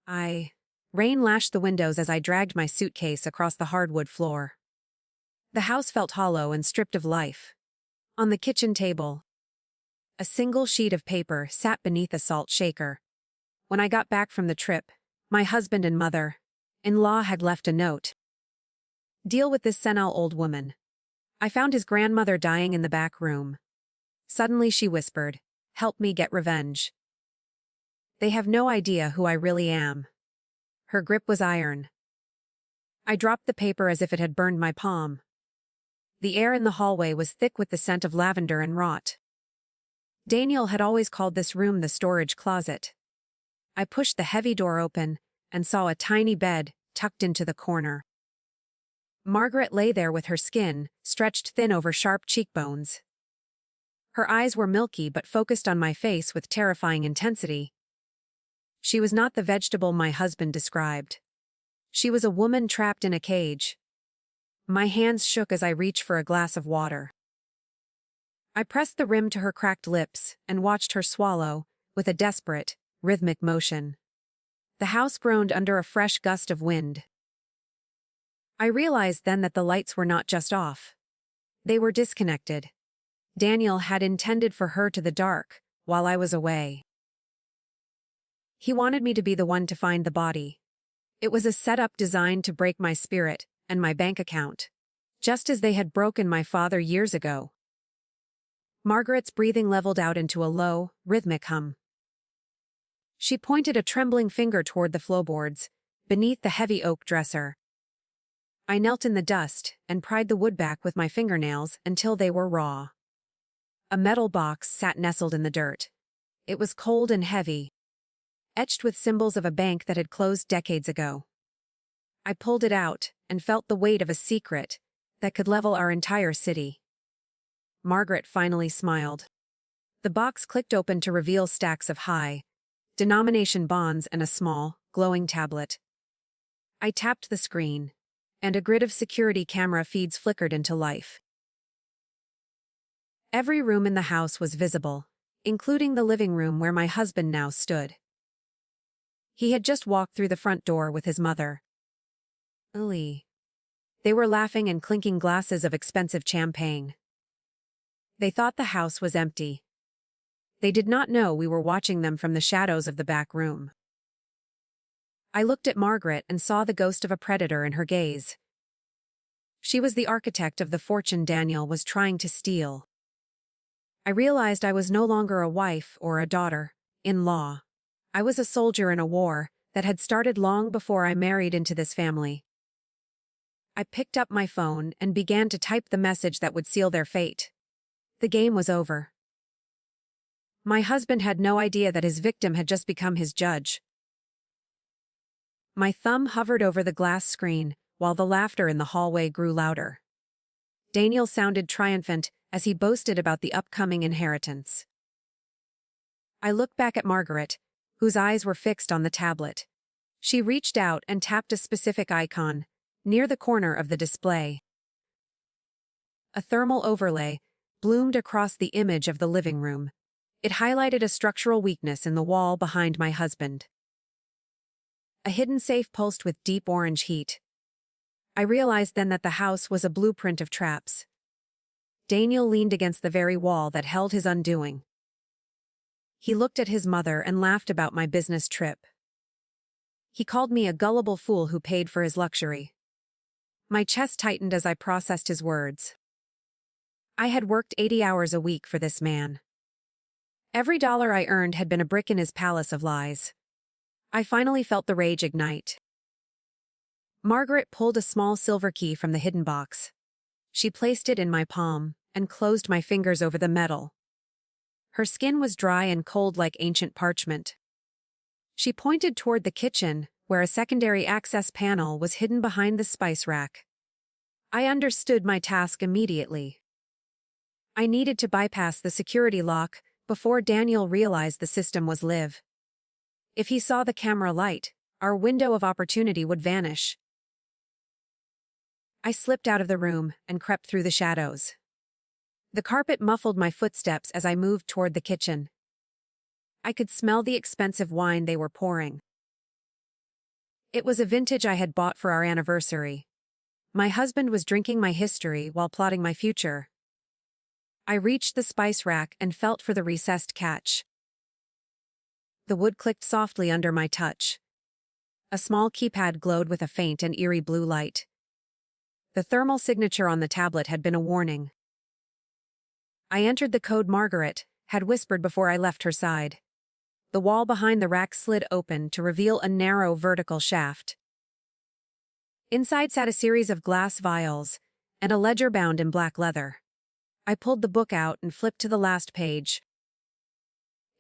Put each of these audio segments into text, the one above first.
Rain lashed the windows as I dragged my suitcase across the hardwood floor. The house felt hollow and stripped of life. On the kitchen table, a single sheet of paper sat beneath a salt shaker. When I got back from the trip, my husband and mother-in-law had left a note. Deal with this senile old woman. I found his grandmother dying in the back room. Suddenly she whispered, "Help me get revenge. They have no idea who I really am." Her grip was iron. I dropped the paper as if it had burned my palm. The air in the hallway was thick with the scent of lavender and rot. Daniel had always called this room the storage closet. I pushed the heavy door open and saw a tiny bed tucked into the corner. Margaret lay there with her skin stretched thin over sharp cheekbones. Her eyes were milky but focused on my face with terrifying intensity. She was not the vegetable my husband described. She was a woman trapped in a cage. My hands shook as I reached for a glass of water. I pressed the rim to her cracked lips and watched her swallow, with a desperate, rhythmic motion. The house groaned under a fresh gust of wind. I realized then that the lights were not just off. They were disconnected. Daniel had intended for her to the dark, while I was away. He wanted me to be the one to find the body. It was a setup designed to break my spirit and my bank account, just as they had broken my father years ago. Margaret's breathing leveled out into a low, rhythmic hum. She pointed a trembling finger toward the floorboards, beneath the heavy oak dresser. I knelt in the dust and pried the wood back with my fingernails until they were raw. A metal box sat nestled in the dirt. It was cold and heavy, etched with symbols of a bank that had closed decades ago. I pulled it out and felt the weight of a secret that could level our entire city. Margaret finally smiled. The box clicked open to reveal stacks of high-denomination bonds and a small, glowing tablet. I tapped the screen, and a grid of security camera feeds flickered into life. Every room in the house was visible, including the living room where my husband now stood. He had just walked through the front door with his mother. They were laughing and clinking glasses of expensive champagne. They thought the house was empty. They did not know we were watching them from the shadows of the back room. I looked at Margaret and saw the ghost of a predator in her gaze. She was the architect of the fortune Daniel was trying to steal. I realized I was no longer a wife or a daughter-in-law. I was a soldier in a war that had started long before I married into this family. I picked up my phone and began to type the message that would seal their fate. The game was over. My husband had no idea that his victim had just become his judge. My thumb hovered over the glass screen, while the laughter in the hallway grew louder. Daniel sounded triumphant as he boasted about the upcoming inheritance. I looked back at Margaret, whose eyes were fixed on the tablet. She reached out and tapped a specific icon, near the corner of the display. A thermal overlay bloomed across the image of the living room. It highlighted a structural weakness in the wall behind my husband. A hidden safe pulsed with deep orange heat. I realized then that the house was a blueprint of traps. Daniel leaned against the very wall that held his undoing. He looked at his mother and laughed about my business trip. He called me a gullible fool who paid for his luxury. My chest tightened as I processed his words. I had worked 80 hours a week for this man. Every dollar I earned had been a brick in his palace of lies. I finally felt the rage ignite. Margaret pulled a small silver key from the hidden box. She placed it in my palm and closed my fingers over the metal. Her skin was dry and cold like ancient parchment. She pointed toward the kitchen, where a secondary access panel was hidden behind the spice rack. I understood my task immediately. I needed to bypass the security lock before Daniel realized the system was live. If he saw the camera light, our window of opportunity would vanish. I slipped out of the room and crept through the shadows. The carpet muffled my footsteps as I moved toward the kitchen. I could smell the expensive wine they were pouring. It was a vintage I had bought for our anniversary. My husband was drinking my history while plotting my future. I reached the spice rack and felt for the recessed catch. The wood clicked softly under my touch. A small keypad glowed with a faint and eerie blue light. The thermal signature on the tablet had been a warning. I entered the code Margaret had whispered before I left her side. The wall behind the rack slid open to reveal a narrow vertical shaft. Inside sat a series of glass vials and a ledger bound in black leather. I pulled the book out and flipped to the last page.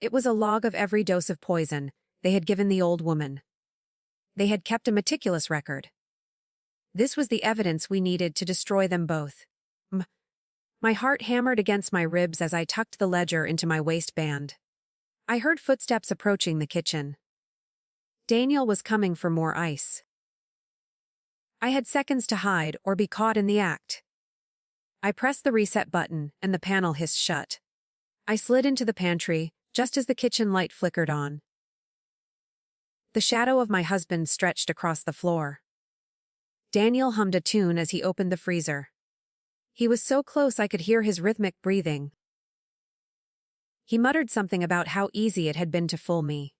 It was a log of every dose of poison they had given the old woman. They had kept a meticulous record. This was the evidence we needed to destroy them both. My heart hammered against my ribs as I tucked the ledger into my waistband. I heard footsteps approaching the kitchen. Daniel was coming for more ice. I had seconds to hide or be caught in the act. I pressed the reset button and the panel hissed shut. I slid into the pantry just as the kitchen light flickered on. The shadow of my husband stretched across the floor. Daniel hummed a tune as he opened the freezer. He was so close I could hear his rhythmic breathing. He muttered something about how easy it had been to fool me.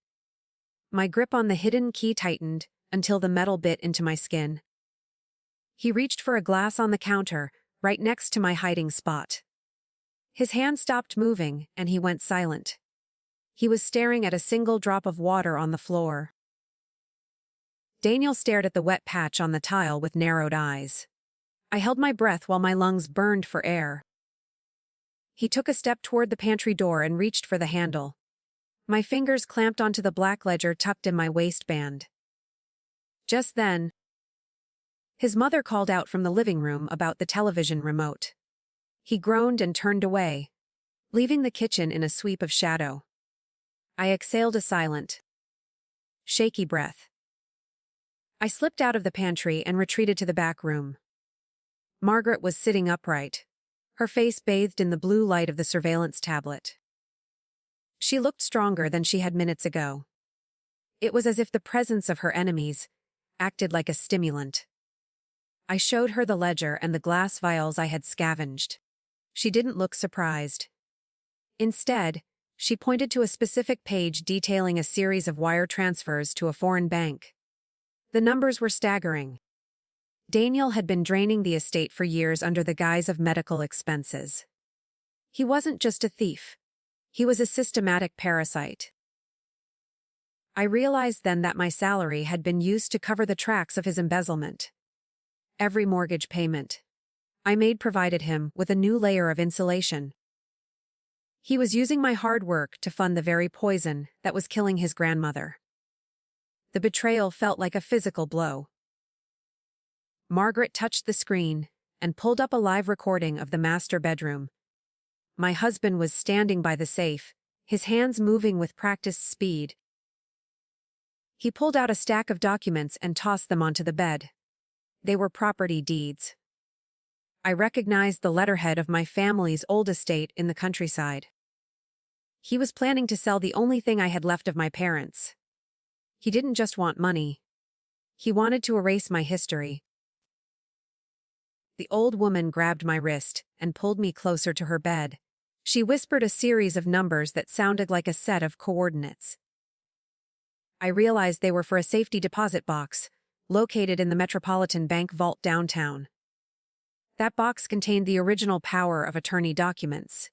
My grip on the hidden key tightened until the metal bit into my skin. He reached for a glass on the counter, right next to my hiding spot. His hand stopped moving, and he went silent. He was staring at a single drop of water on the floor. Daniel stared at the wet patch on the tile with narrowed eyes. I held my breath while my lungs burned for air. He took a step toward the pantry door and reached for the handle. My fingers clamped onto the black ledger tucked in my waistband. Just then, his mother called out from the living room about the television remote. He groaned and turned away, leaving the kitchen in a sweep of shadow. I exhaled a silent, shaky breath. I slipped out of the pantry and retreated to the back room. Margaret was sitting upright, her face bathed in the blue light of the surveillance tablet. She looked stronger than she had minutes ago. It was as if the presence of her enemies acted like a stimulant. I showed her the ledger and the glass vials I had scavenged. She didn't look surprised. Instead, she pointed to a specific page detailing a series of wire transfers to a foreign bank. The numbers were staggering. Daniel had been draining the estate for years under the guise of medical expenses. He wasn't just a thief. He was a systematic parasite. I realized then that my salary had been used to cover the tracks of his embezzlement. Every mortgage payment I made provided him with a new layer of insulation. He was using my hard work to fund the very poison that was killing his grandmother. The betrayal felt like a physical blow. Margaret touched the screen and pulled up a live recording of the master bedroom. My husband was standing by the safe, his hands moving with practiced speed. He pulled out a stack of documents and tossed them onto the bed. They were property deeds. I recognized the letterhead of my family's old estate in the countryside. He was planning to sell the only thing I had left of my parents. He didn't just want money. He wanted to erase my history. The old woman grabbed my wrist and pulled me closer to her bed. She whispered a series of numbers that sounded like a set of coordinates. I realized they were for a safety deposit box, located in the Metropolitan Bank vault downtown. That box contained the original power of attorney documents.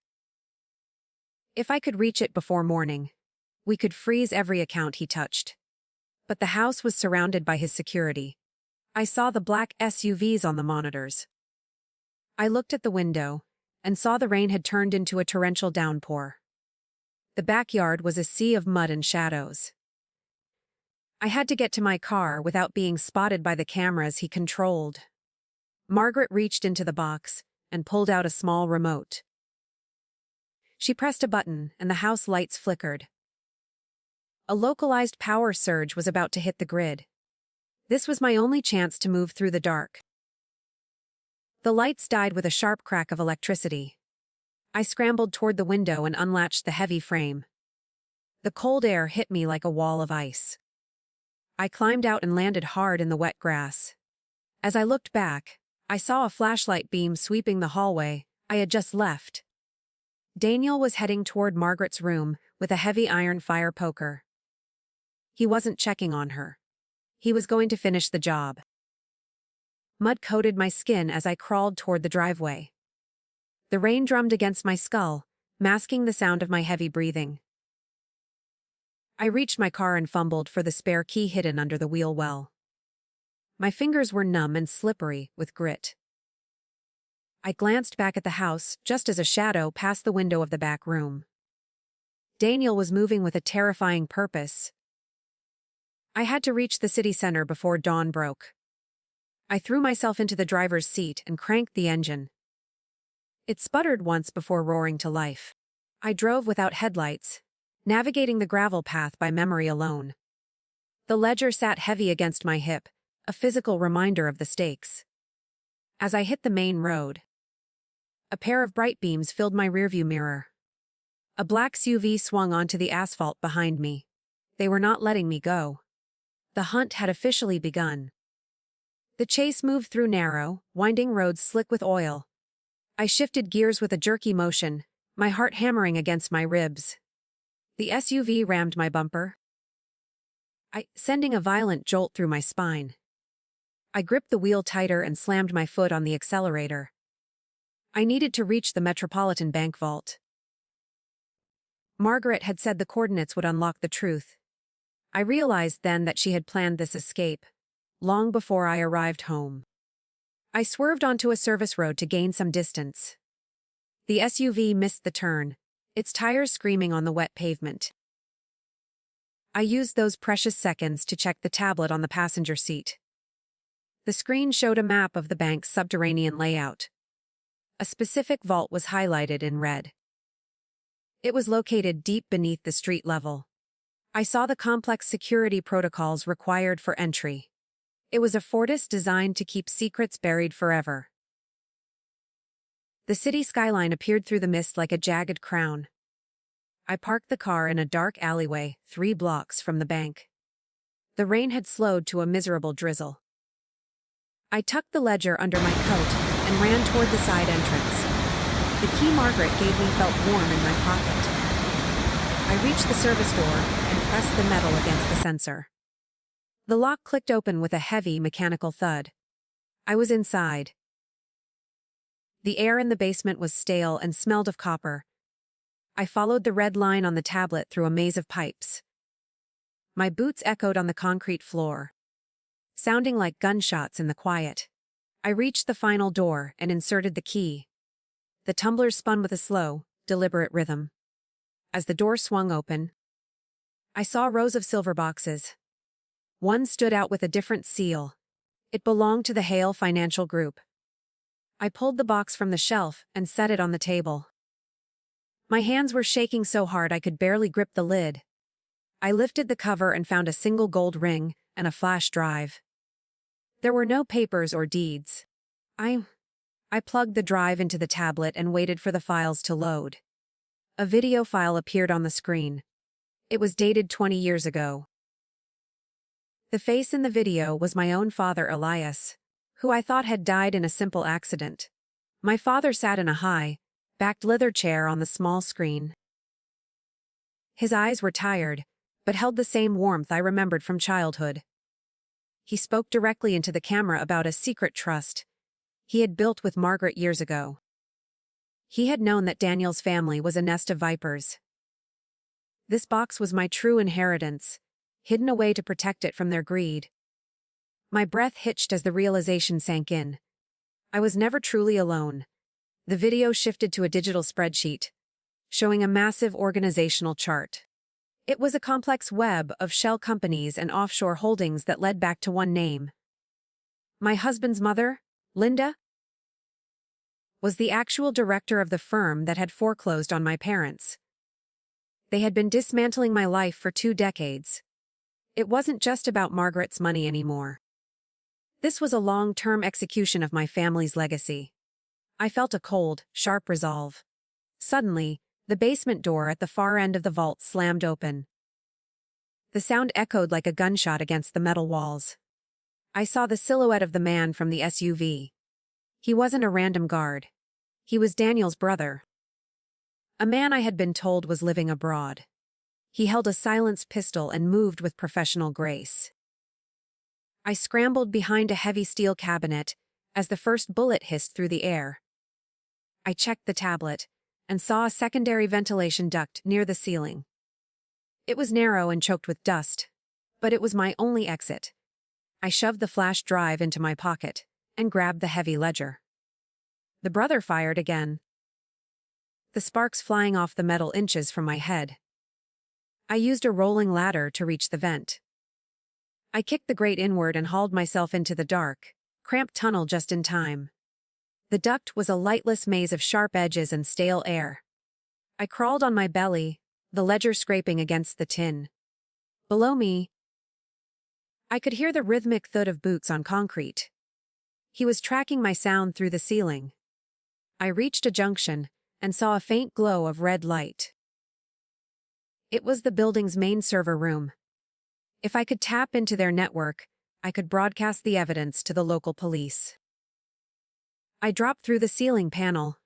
If I could reach it before morning, we could freeze every account he touched. But the house was surrounded by his security. I saw the black SUVs on the monitors. I looked at the window and saw the rain had turned into a torrential downpour. The backyard was a sea of mud and shadows. I had to get to my car without being spotted by the cameras he controlled. Margaret reached into the box and pulled out a small remote. She pressed a button and the house lights flickered. A localized power surge was about to hit the grid. This was my only chance to move through the dark. The lights died with a sharp crack of electricity. I scrambled toward the window and unlatched the heavy frame. The cold air hit me like a wall of ice. I climbed out and landed hard in the wet grass. As I looked back, I saw a flashlight beam sweeping the hallway I had just left. Daniel was heading toward Margaret's room with a heavy iron fire poker. He wasn't checking on her. He was going to finish the job. Mud coated my skin as I crawled toward the driveway. The rain drummed against my skull, masking the sound of my heavy breathing. I reached my car and fumbled for the spare key hidden under the wheel well. My fingers were numb and slippery with grit. I glanced back at the house just as a shadow passed the window of the back room. Daniel was moving with a terrifying purpose. I had to reach the city center before dawn broke. I threw myself into the driver's seat and cranked the engine. It sputtered once before roaring to life. I drove without headlights, navigating the gravel path by memory alone. The ledger sat heavy against my hip, a physical reminder of the stakes. As I hit the main road, a pair of bright beams filled my rearview mirror. A black SUV swung onto the asphalt behind me. They were not letting me go. The hunt had officially begun. The chase moved through narrow, winding roads slick with oil. I shifted gears with a jerky motion, my heart hammering against my ribs. The SUV rammed my bumper, sending a violent jolt through my spine. I gripped the wheel tighter and slammed my foot on the accelerator. I needed to reach the Metropolitan Bank vault. Margaret had said the coordinates would unlock the truth. I realized then that she had planned this escape, long before I arrived home. I swerved onto a service road to gain some distance. The SUV missed the turn, its tires screaming on the wet pavement. I used those precious seconds to check the tablet on the passenger seat. The screen showed a map of the bank's subterranean layout. A specific vault was highlighted in red. It was located deep beneath the street level. I saw the complex security protocols required for entry. It was a fortress designed to keep secrets buried forever. The city skyline appeared through the mist like a jagged crown. I parked the car in a dark alleyway 3 blocks from the bank. The rain had slowed to a miserable drizzle. I tucked the ledger under my coat and ran toward the side entrance. The key Margaret gave me felt warm in my pocket. I reached the service door and pressed the metal against the sensor. The lock clicked open with a heavy mechanical thud. I was inside. The air in the basement was stale and smelled of copper. I followed the red line on the tablet through a maze of pipes. My boots echoed on the concrete floor, sounding like gunshots in the quiet. I reached the final door and inserted the key. The tumblers spun with a slow, deliberate rhythm. As the door swung open, I saw rows of silver boxes. One stood out with a different seal. It belonged to the Hale Financial Group. I pulled the box from the shelf and set it on the table. My hands were shaking so hard I could barely grip the lid. I lifted the cover and found a single gold ring and a flash drive. There were no papers or deeds. I plugged the drive into the tablet and waited for the files to load. A video file appeared on the screen. It was dated 20 years ago. The face in the video was my own father, Elias, who I thought had died in a simple accident. My father sat in a high-backed leather chair on the small screen. His eyes were tired, but held the same warmth I remembered from childhood. He spoke directly into the camera about a secret trust he had built with Margaret years ago. He had known that Daniel's family was a nest of vipers. This box was my true inheritance, hidden away to protect it from their greed. My breath hitched as the realization sank in. I was never truly alone. The video shifted to a digital spreadsheet, showing a massive organizational chart. It was a complex web of shell companies and offshore holdings that led back to one name. My husband's mother, Linda, was the actual director of the firm that had foreclosed on my parents. They had been dismantling my life for 2 decades. It wasn't just about Margaret's money anymore. This was a long-term execution of my family's legacy. I felt a cold, sharp resolve. Suddenly, the basement door at the far end of the vault slammed open. The sound echoed like a gunshot against the metal walls. I saw the silhouette of the man from the SUV. He wasn't a random guard. He was Daniel's brother. A man I had been told was living abroad. He held a silenced pistol and moved with professional grace. I scrambled behind a heavy steel cabinet as the first bullet hissed through the air. I checked the tablet and saw a secondary ventilation duct near the ceiling. It was narrow and choked with dust, but it was my only exit. I shoved the flash drive into my pocket and grabbed the heavy ledger. The brother fired again, the sparks flying off the metal inches from my head. I used a rolling ladder to reach the vent. I kicked the grate inward and hauled myself into the dark, cramped tunnel just in time. The duct was a lightless maze of sharp edges and stale air. I crawled on my belly, the ledger scraping against the tin. Below me, I could hear the rhythmic thud of boots on concrete. He was tracking my sound through the ceiling. I reached a junction and saw a faint glow of red light. It was the building's main server room. If I could tap into their network, I could broadcast the evidence to the local police. I dropped through the ceiling panel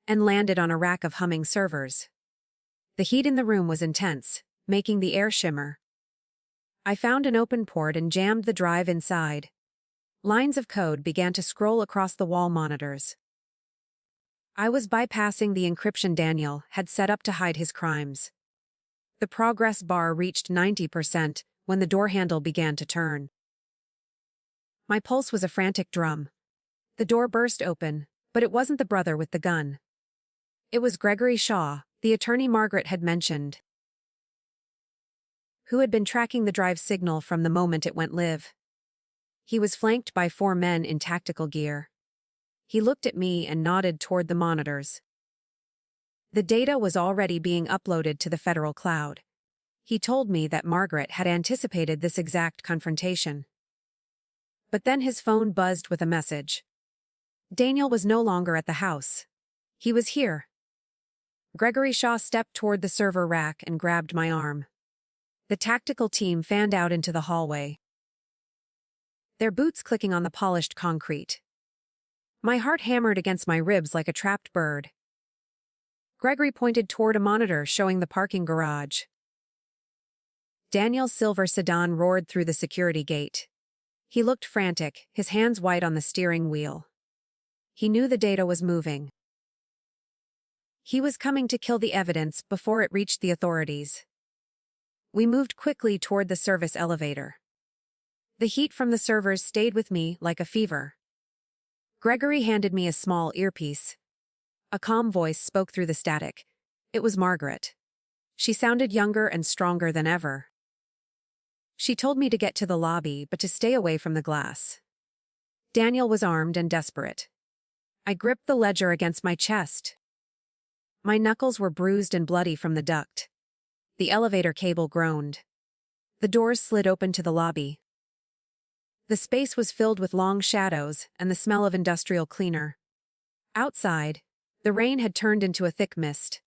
and landed on a rack of humming servers. The heat in the room was intense, making the air shimmer. I found an open port and jammed the drive inside. Lines of code began to scroll across the wall monitors. I was bypassing the encryption Daniel had set up to hide his crimes. The progress bar reached 90% when the door handle began to turn. My pulse was a frantic drum. The door burst open, but it wasn't the brother with the gun. It was Gregory Shaw, the attorney Margaret had mentioned, who had been tracking the drive signal from the moment it went live. He was flanked by 4 men in tactical gear. He looked at me and nodded toward the monitors. The data was already being uploaded to the federal cloud. He told me that Margaret had anticipated this exact confrontation. But then his phone buzzed with a message. Daniel was no longer at the house. He was here. Gregory Shaw stepped toward the server rack and grabbed my arm. The tactical team fanned out into the hallway, their boots clicking on the polished concrete. My heart hammered against my ribs like a trapped bird. Gregory pointed toward a monitor showing the parking garage. Daniel's silver sedan roared through the security gate. He looked frantic, his hands white on the steering wheel. He knew the data was moving. He was coming to kill the evidence before it reached the authorities. We moved quickly toward the service elevator. The heat from the servers stayed with me like a fever. Gregory handed me a small earpiece. A calm voice spoke through the static. It was Margaret. She sounded younger and stronger than ever. She told me to get to the lobby, but to stay away from the glass. Daniel was armed and desperate. I gripped the ledger against my chest. My knuckles were bruised and bloody from the duct. The elevator cable groaned. The doors slid open to the lobby. The space was filled with long shadows and the smell of industrial cleaner. Outside, the rain had turned into a thick mist.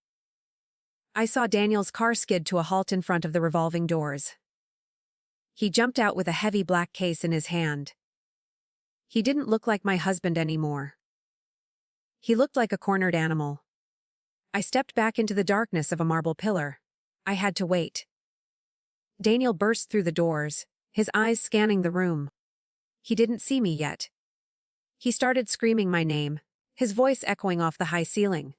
I saw Daniel's car skid to a halt in front of the revolving doors. He jumped out with a heavy black case in his hand. He didn't look like my husband anymore. He looked like a cornered animal. I stepped back into the darkness of a marble pillar. I had to wait. Daniel burst through the doors, his eyes scanning the room. He didn't see me yet. He started screaming my name, his voice echoing off the high ceiling.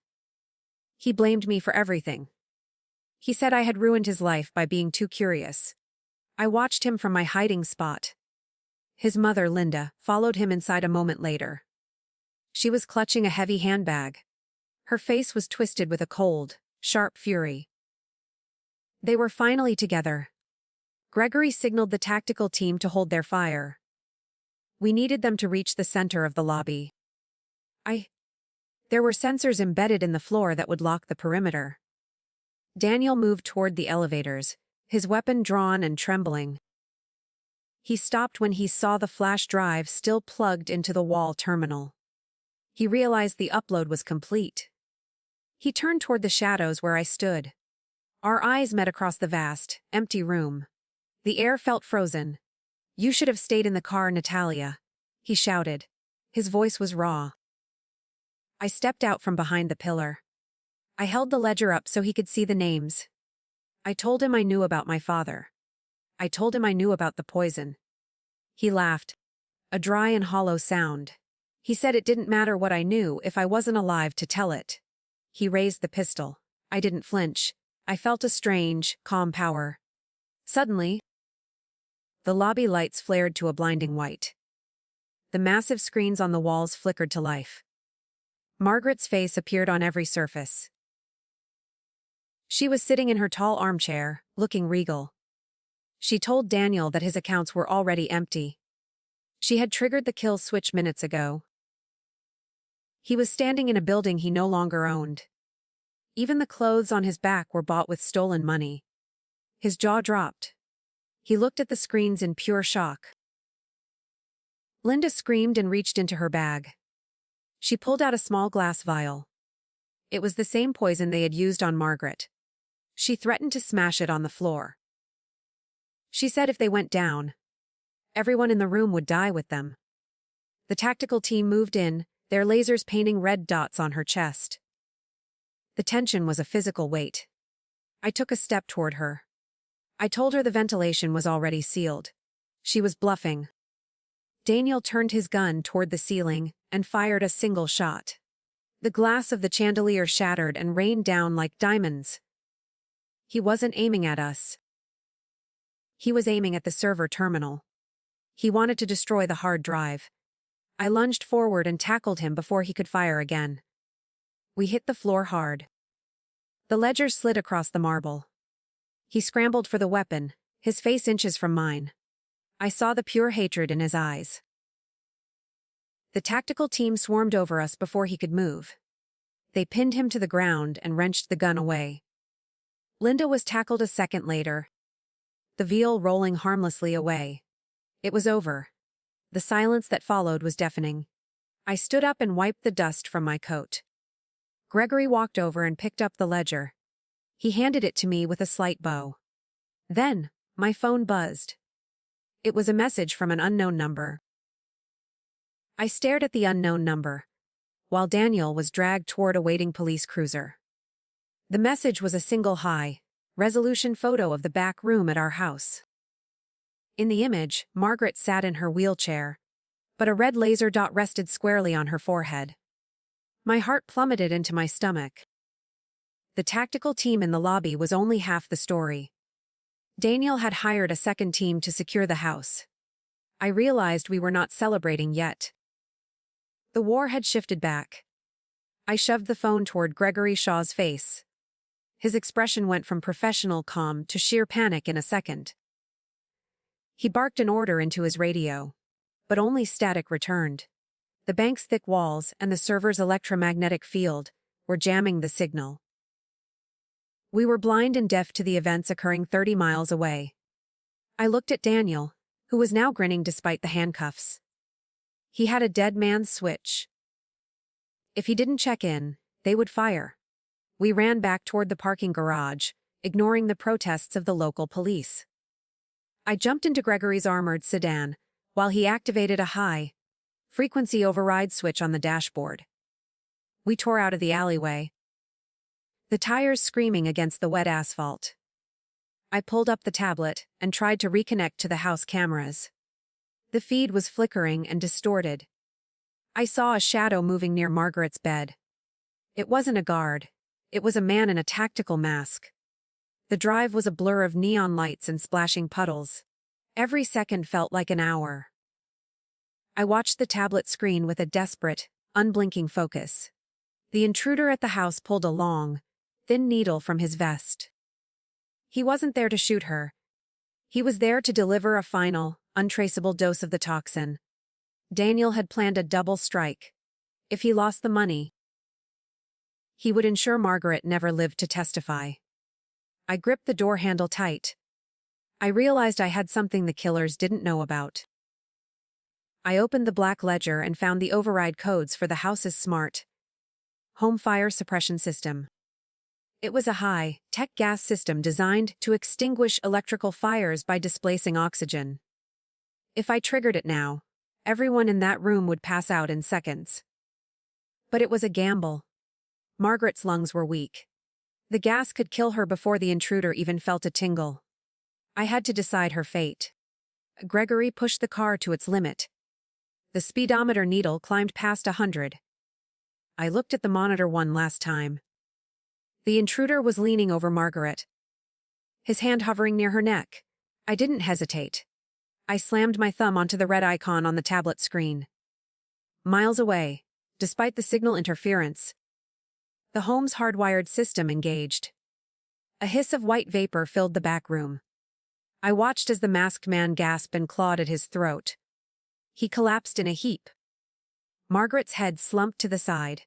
He blamed me for everything. He said I had ruined his life by being too curious. I watched him from my hiding spot. His mother, Linda, followed him inside a moment later. She was clutching a heavy handbag. Her face was twisted with a cold, sharp fury. They were finally together. Gregory signaled the tactical team to hold their fire. We needed them to reach the center of the lobby. There were sensors embedded in the floor that would lock the perimeter. Daniel moved toward the elevators, his weapon drawn and trembling. He stopped when he saw the flash drive still plugged into the wall terminal. He realized the upload was complete. He turned toward the shadows where I stood. Our eyes met across the vast, empty room. The air felt frozen. "You should have stayed in the car, Natalia," he shouted. His voice was raw. I stepped out from behind the pillar. I held the ledger up so he could see the names. I told him I knew about my father. I told him I knew about the poison. He laughed, a dry and hollow sound. He said it didn't matter what I knew if I wasn't alive to tell it. He raised the pistol. I didn't flinch. I felt a strange, calm power. Suddenly, the lobby lights flared to a blinding white. The massive screens on the walls flickered to life. Margaret's face appeared on every surface. She was sitting in her tall armchair, looking regal. She told Daniel that his accounts were already empty. She had triggered the kill switch minutes ago. He was standing in a building he no longer owned. Even the clothes on his back were bought with stolen money. His jaw dropped. He looked at the screens in pure shock. Linda screamed and reached into her bag. She pulled out a small glass vial. It was the same poison they had used on Margaret. She threatened to smash it on the floor. She said if they went down, everyone in the room would die with them. The tactical team moved in, their lasers painting red dots on her chest. The tension was a physical weight. I took a step toward her. I told her the ventilation was already sealed. She was bluffing. Daniel turned his gun toward the ceiling and fired a single shot. The glass of the chandelier shattered and rained down like diamonds. He wasn't aiming at us. He was aiming at the server terminal. He wanted to destroy the hard drive. I lunged forward and tackled him before he could fire again. We hit the floor hard. The ledger slid across the marble. He scrambled for the weapon, his face inches from mine. I saw the pure hatred in his eyes. The tactical team swarmed over us before he could move. They pinned him to the ground and wrenched the gun away. Linda was tackled a second later, the vial rolling harmlessly away. It was over. The silence that followed was deafening. I stood up and wiped the dust from my coat. Gregory walked over and picked up the ledger. He handed it to me with a slight bow. Then, my phone buzzed. It was a message from an unknown number. I stared at the unknown number, while Daniel was dragged toward a waiting police cruiser. The message was a single high-resolution photo of the back room at our house. In the image, Margaret sat in her wheelchair, but a red laser dot rested squarely on her forehead. My heart plummeted into my stomach. The tactical team in the lobby was only half the story. Daniel had hired a second team to secure the house. I realized we were not celebrating yet. The war had shifted back. I shoved the phone toward Gregory Shaw's face. His expression went from professional calm to sheer panic in a second. He barked an order into his radio, but only static returned. The bank's thick walls and the server's electromagnetic field were jamming the signal. We were blind and deaf to the events occurring 30 miles away. I looked at Daniel, who was now grinning despite the handcuffs. He had a dead man's switch. If he didn't check in, they would fire. We ran back toward the parking garage, ignoring the protests of the local police. I jumped into Gregory's armored sedan, while he activated a high-frequency override switch on the dashboard. We tore out of the alleyway, the tires screaming against the wet asphalt. I pulled up the tablet and tried to reconnect to the house cameras. The feed was flickering and distorted. I saw a shadow moving near Margaret's bed. It wasn't a guard. It was a man in a tactical mask. The drive was a blur of neon lights and splashing puddles. Every second felt like an hour. I watched the tablet screen with a desperate, unblinking focus. The intruder at the house pulled a long, thin needle from his vest. He wasn't there to shoot her. He was there to deliver a final, untraceable dose of the toxin. Daniel had planned a double strike. If he lost the money, he would ensure Margaret never lived to testify. I gripped the door handle tight. I realized I had something the killers didn't know about. I opened the black ledger and found the override codes for the house's smart home fire suppression system. It was a high-tech gas system designed to extinguish electrical fires by displacing oxygen. If I triggered it now, everyone in that room would pass out in seconds. But it was a gamble. Margaret's lungs were weak. The gas could kill her before the intruder even felt a tingle. I had to decide her fate. Gregory pushed the car to its limit. The speedometer needle climbed past 100. I looked at the monitor one last time. The intruder was leaning over Margaret, his hand hovering near her neck. I didn't hesitate. I slammed my thumb onto the red icon on the tablet screen. Miles away, despite the signal interference, the home's hardwired system engaged. A hiss of white vapor filled the back room. I watched as the masked man gasped and clawed at his throat. He collapsed in a heap. Margaret's head slumped to the side.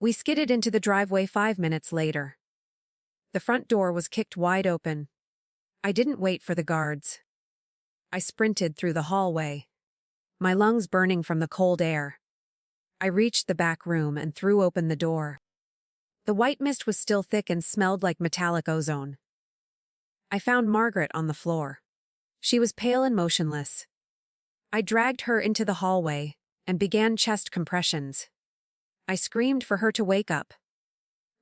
We skidded into the driveway 5 minutes later. The front door was kicked wide open. I didn't wait for the guards. I sprinted through the hallway, my lungs burning from the cold air. I reached the back room and threw open the door. The white mist was still thick and smelled like metallic ozone. I found Margaret on the floor. She was pale and motionless. I dragged her into the hallway and began chest compressions. I screamed for her to wake up.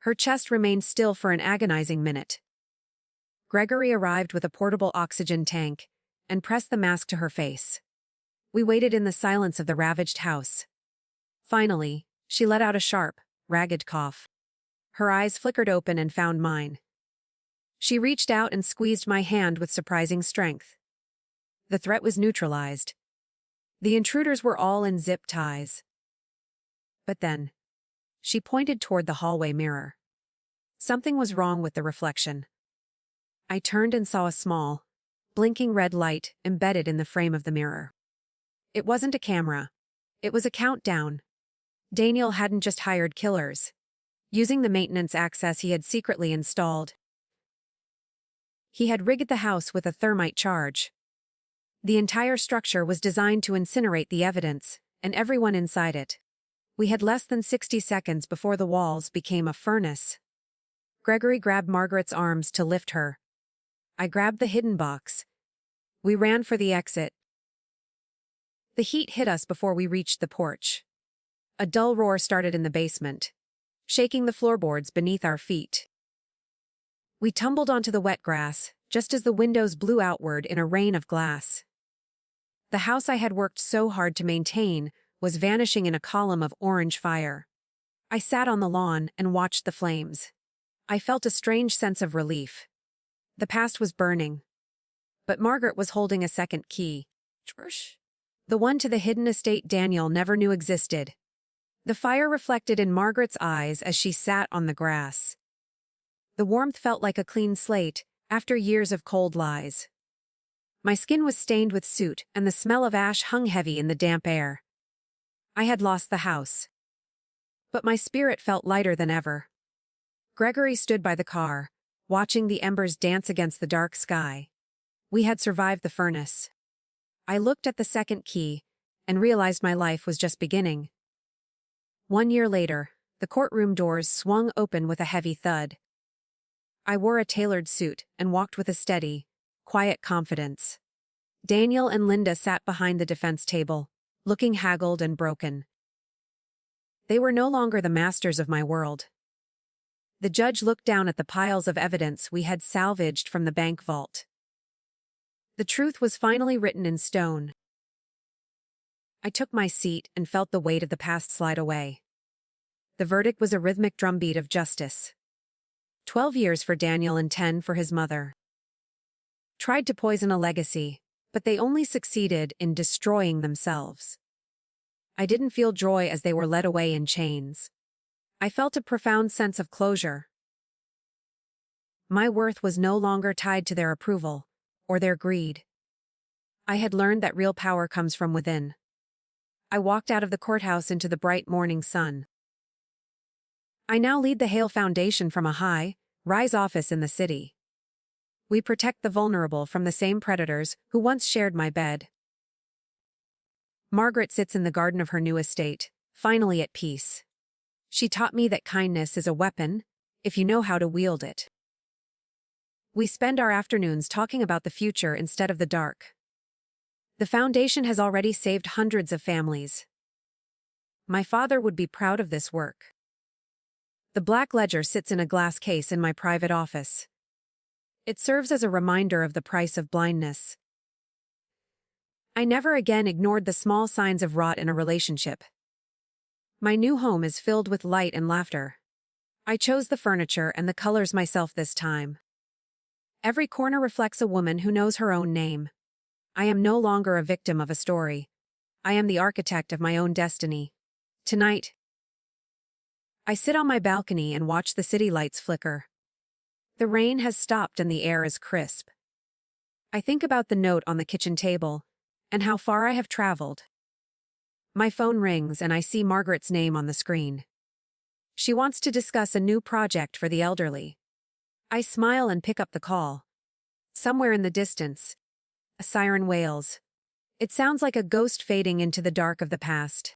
Her chest remained still for an agonizing minute. Gregory arrived with a portable oxygen tank and pressed the mask to her face. We waited in the silence of the ravaged house. Finally, she let out a sharp, ragged cough. Her eyes flickered open and found mine. She reached out and squeezed my hand with surprising strength. The threat was neutralized. The intruders were all in zip ties. But then, she pointed toward the hallway mirror. Something was wrong with the reflection. I turned and saw a small, blinking red light embedded in the frame of the mirror. It wasn't a camera. It was a countdown. Daniel hadn't just hired killers. Using the maintenance access he had secretly installed, he had rigged the house with a thermite charge. The entire structure was designed to incinerate the evidence, and everyone inside it. We had less than 60 seconds before the walls became a furnace. Gregory grabbed Margaret's arms to lift her. I grabbed the hidden box. We ran for the exit. The heat hit us before we reached the porch. A dull roar started in the basement, shaking the floorboards beneath our feet. We tumbled onto the wet grass, just as the windows blew outward in a rain of glass. The house I had worked so hard to maintain was vanishing in a column of orange fire. I sat on the lawn and watched the flames. I felt a strange sense of relief. The past was burning. But Margaret was holding a second key. The one to the hidden estate Daniel never knew existed. The fire reflected in Margaret's eyes as she sat on the grass. The warmth felt like a clean slate after years of cold lies. My skin was stained with soot, and the smell of ash hung heavy in the damp air. I had lost the house. But my spirit felt lighter than ever. Gregory stood by the car, watching the embers dance against the dark sky. We had survived the furnace. I looked at the second key and realized my life was just beginning. 1 year later, the courtroom doors swung open with a heavy thud. I wore a tailored suit and walked with a steady, quiet confidence. Daniel and Linda sat behind the defense table, looking haggard and broken. They were no longer the masters of my world. The judge looked down at the piles of evidence we had salvaged from the bank vault. The truth was finally written in stone. I took my seat and felt the weight of the past slide away. The verdict was a rhythmic drumbeat of justice. 12 years for Daniel and 10 for his mother. Tried to poison a legacy, but they only succeeded in destroying themselves. I didn't feel joy as they were led away in chains. I felt a profound sense of closure. My worth was no longer tied to their approval or their greed. I had learned that real power comes from within. I walked out of the courthouse into the bright morning sun. I now lead the Hale Foundation from a high-rise office in the city. We protect the vulnerable from the same predators who once shared my bed. Margaret sits in the garden of her new estate, finally at peace. She taught me that kindness is a weapon if you know how to wield it. We spend our afternoons talking about the future instead of the dark. The foundation has already saved hundreds of families. My father would be proud of this work. The black ledger sits in a glass case in my private office. It serves as a reminder of the price of blindness. I never again ignored the small signs of rot in a relationship. My new home is filled with light and laughter. I chose the furniture and the colors myself this time. Every corner reflects a woman who knows her own name. I am no longer a victim of a story. I am the architect of my own destiny. Tonight, I sit on my balcony and watch the city lights flicker. The rain has stopped and the air is crisp. I think about the note on the kitchen table and how far I have traveled. My phone rings and I see Margaret's name on the screen. She wants to discuss a new project for the elderly. I smile and pick up the call. Somewhere in the distance, a siren wails. It sounds like a ghost fading into the dark of the past.